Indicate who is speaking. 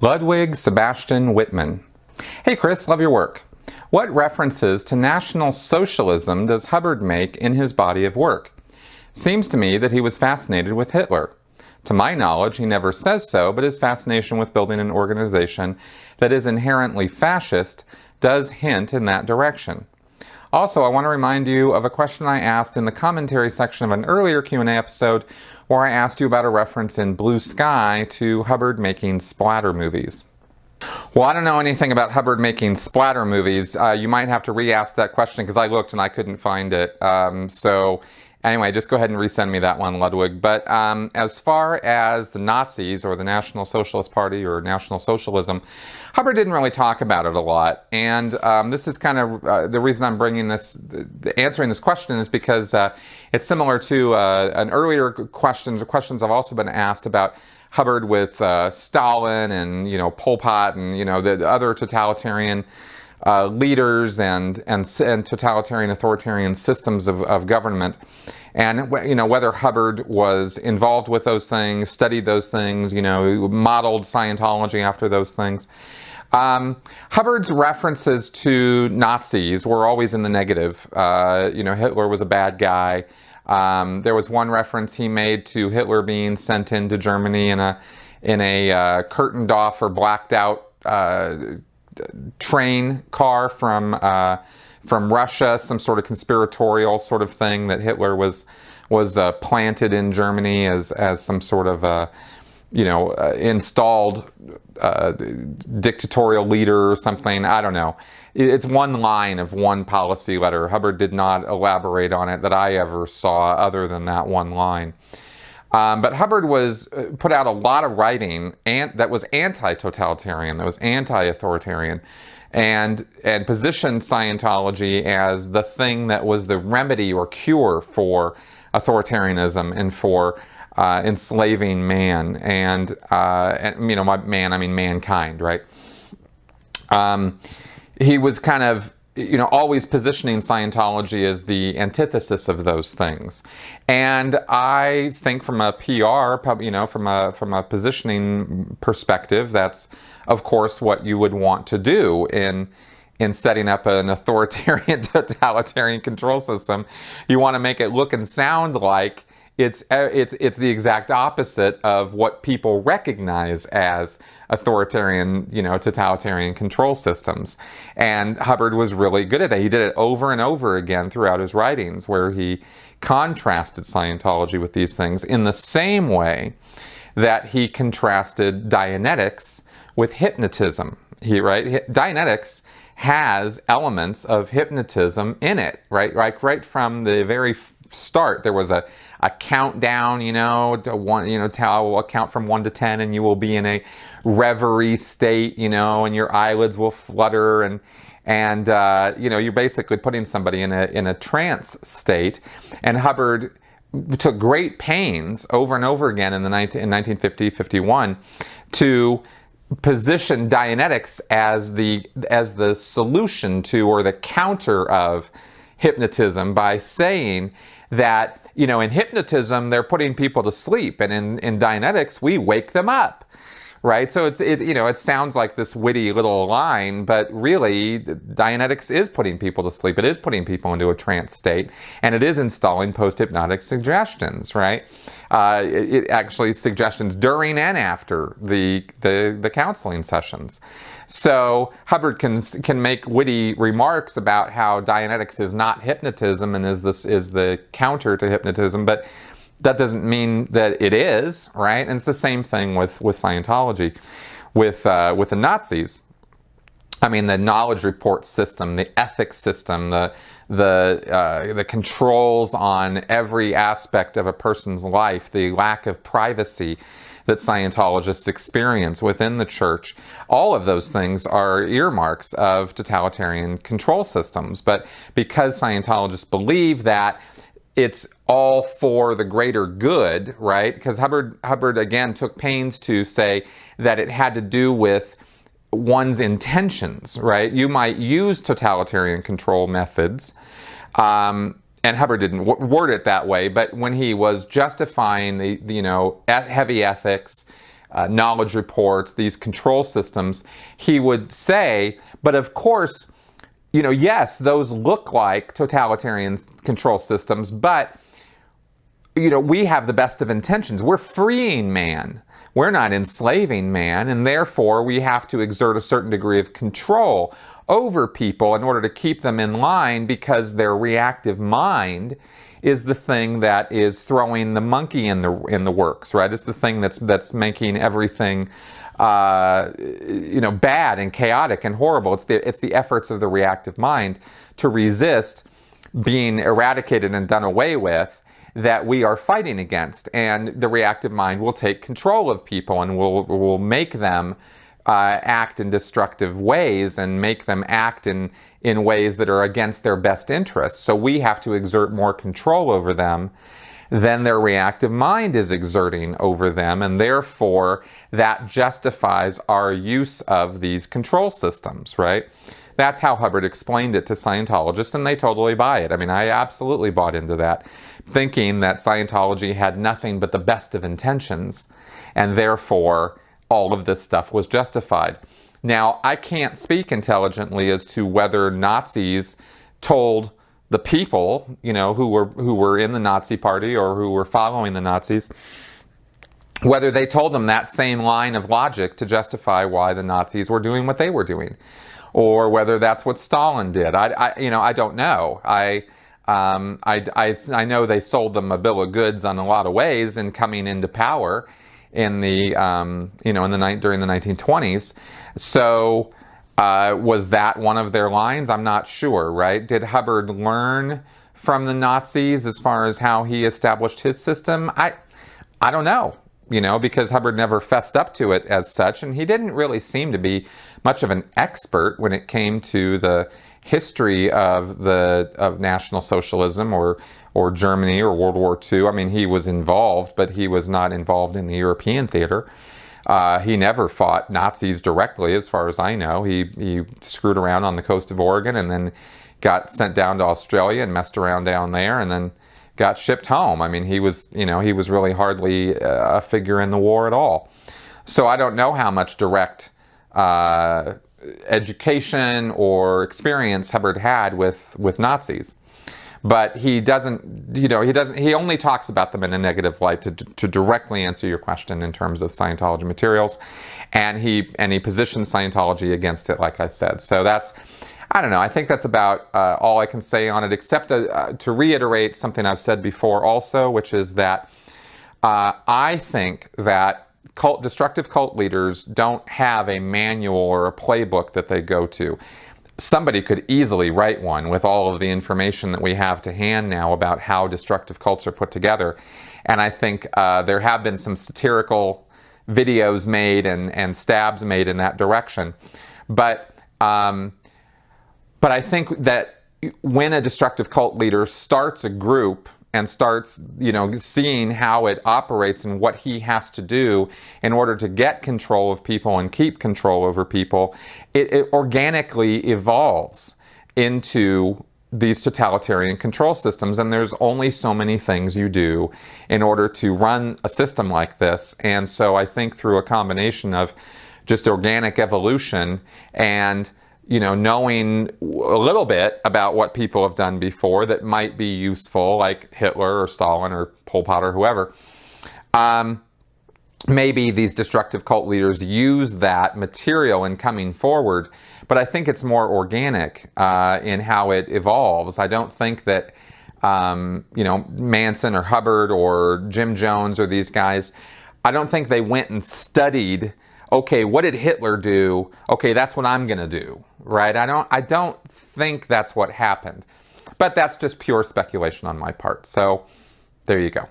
Speaker 1: Ludwig Sebastian Whitman. Hey Chris, love your work. What references to National Socialism does Hubbard make in his body of work? Seems to me that he was fascinated with Hitler. To my knowledge, he never says so, but his fascination with building an organization that is inherently fascist does hint in that direction. Also, I want to remind you of a question I asked in the commentary section of an earlier Q&A episode where I asked you about a reference in Blue Sky to Hubbard making splatter movies. Well, I don't know anything about Hubbard making splatter movies. You might have to re-ask that question because I looked and I couldn't find it. So anyway, just go ahead and resend me that one, Ludwig. But as far as the Nazis or the National Socialist Party or National Socialism, Hubbard didn't really talk about it a lot. And this is kind of the reason I'm bringing this, answering this question is because it's similar to an earlier questions I've also been asked about Hubbard with Stalin and, Pol Pot and, the other totalitarian leaders and totalitarian authoritarian systems of government, and whether Hubbard was involved with those things, studied those things, modeled Scientology after those things. Hubbard's references to Nazis were always in the negative. Hitler was a bad guy. There was one reference he made to Hitler being sent into Germany in a curtained off or blacked out train car from Russia, some sort of conspiratorial sort of thing that Hitler was planted in Germany as some sort of installed dictatorial leader or something. I don't know. It's one line of one policy letter. Hubbard did not elaborate on it that I ever saw other than that one line. But Hubbard put out a lot of writing that was anti-totalitarian, that was anti-authoritarian, and positioned Scientology as the thing that was the remedy or cure for authoritarianism and for enslaving man, and by man I mean mankind, right? He was kind of always positioning Scientology as the antithesis of those things. And I think from a PR, from a positioning perspective, that's of course what you would want to do in setting up an authoritarian totalitarian control system. You want to make it look and sound like it's the exact opposite of what people recognize as authoritarian, totalitarian control systems. And Hubbard was really good at it. He did it over and over again throughout his writings, where he contrasted Scientology with these things in the same way that he contrasted Dianetics with hypnotism. Dianetics has elements of hypnotism in it, right? Like right from the very start, there was a countdown, to one, I will count from 1 to 10 and you will be in a reverie state, and your eyelids will flutter and you're basically putting somebody in a trance state. And Hubbard took great pains over and over again in 1950-51 to position Dianetics as the solution to, or the counter of, hypnotism, by saying that in hypnotism they're putting people to sleep, and in Dianetics we wake them up, right? So it sounds like this witty little line, but really Dianetics is putting people to sleep. It is putting people into a trance state, and it is installing post-hypnotic suggestions, right? It actually suggestions during and after the counseling sessions. So Hubbard can make witty remarks about how Dianetics is not hypnotism and is the counter to hypnotism, but that doesn't mean that it is, right? And it's the same thing with Scientology, with the Nazis. I mean, the knowledge report system, the ethics system, the controls on every aspect of a person's life, the lack of privacy that Scientologists experience within the church, all of those things are earmarks of totalitarian control systems. But because Scientologists believe that it's all for the greater good, right? Because Hubbard again took pains to say that it had to do with one's intentions, right? You might use totalitarian control methods, and Hubbard didn't word it that way, but when he was justifying the heavy ethics, knowledge reports, these control systems, he would say, but of course, yes, those look like totalitarian control systems, but, we have the best of intentions. We're freeing man. We're not enslaving man, and therefore we have to exert a certain degree of control over people in order to keep them in line, because their reactive mind is the thing that is throwing the monkey in the works, right? It's the thing that's making everything bad and chaotic and horrible. It's the efforts of the reactive mind to resist being eradicated and done away with that we are fighting against. And the reactive mind will take control of people and will make them act in destructive ways and make them act in ways that are against their best interests. So we have to exert more control over them than their reactive mind is exerting over them, and therefore that justifies our use of these control systems, right? That's how Hubbard explained it to Scientologists, and they totally buy it. I mean, I absolutely bought into that, thinking that Scientology had nothing but the best of intentions, and therefore all of this stuff was justified. Now, I can't speak intelligently as to whether Nazis told the people, who were in the Nazi party or who were following the Nazis, whether they told them that same line of logic to justify why the Nazis were doing what they were doing, or whether that's what Stalin did. I don't know. I know they sold them a bill of goods on a lot of ways in coming into power in the during the 1920s. So was that one of their lines? I'm not sure, right? Did Hubbard learn from the Nazis as far as how he established his system? I don't know, because Hubbard never fessed up to it as such, and he didn't really seem to be much of an expert when it came to the history of National Socialism or Germany or World War II. I mean, he was involved, but he was not involved in the European theater. He never fought Nazis directly, as far as I know. He screwed around on the coast of Oregon and then got sent down to Australia and messed around down there and then got shipped home. I mean, he was really hardly a figure in the war at all. So I don't know how much direct education or experience Hubbard had with Nazis. But he he only talks about them in a negative light to directly answer your question in terms of Scientology materials, and he positions Scientology against it, like I said. So I don't know, I think that's about all I can say on it, except to reiterate something I've said before also, which is that I think that destructive cult leaders don't have a manual or a playbook that they go to. Somebody could easily write one with all of the information that we have to hand now about how destructive cults are put together. And I think there have been some satirical videos made and stabs made in that direction. But I think that when a destructive cult leader starts a group and starts, seeing how it operates and what he has to do in order to get control of people and keep control over people, it organically evolves into these totalitarian control systems. And there's only so many things you do in order to run a system like this. And so I think through a combination of just organic evolution and knowing a little bit about what people have done before that might be useful, like Hitler or Stalin or Pol Pot or whoever, maybe these destructive cult leaders use that material in coming forward. But I think it's more organic in how it evolves. I don't think that, Manson or Hubbard or Jim Jones or these guys, I don't think they went and studied, okay, what did Hitler do? Okay, that's what I'm going to do, right? I don't think that's what happened. But that's just pure speculation on my part. So there you go.